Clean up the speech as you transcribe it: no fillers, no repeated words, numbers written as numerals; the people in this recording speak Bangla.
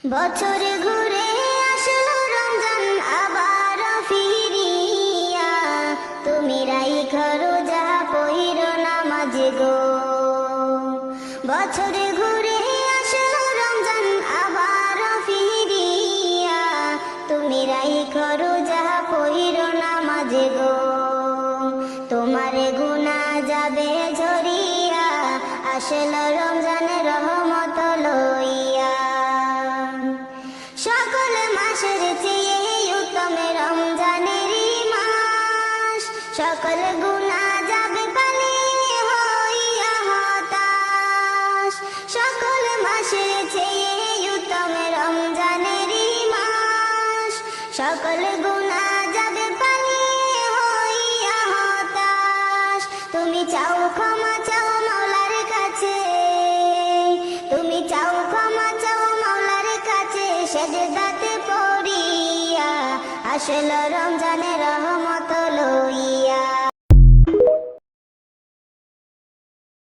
বছর ঘুরে আসলো রমজান আবার ফিরিয়া, তুমি রাইখো রোজা পইরো নামাজ গো। বছর ঘুরে আসলো রমজান আবার ফিরিয়া, তুমি রাইখো রোজা পইরো নামাজ গো। তোমার গুনাহ যাবে ঝরিয়া, আসলো রমজানের রহমত লইয়া। সকল মাসের চেয়ে উত্তম রমজানেরই মাস, সকল গুনাহ যাবে পালিয়ে হইয়া হতাশ। সকল মাসের চেয়ে উত্তম রমজানেরই মাস, সকল গুনাহ যাবে পালিয়ে হইয়া হতাশ। তুমি চাও ক্ষমা চাও মাওলার কাছে, তুমি চাও ক্ষমা চাও মাওলার কাছে, সেজদাতে পড়িয়া আসলো রমজানের রহমত লইয়া।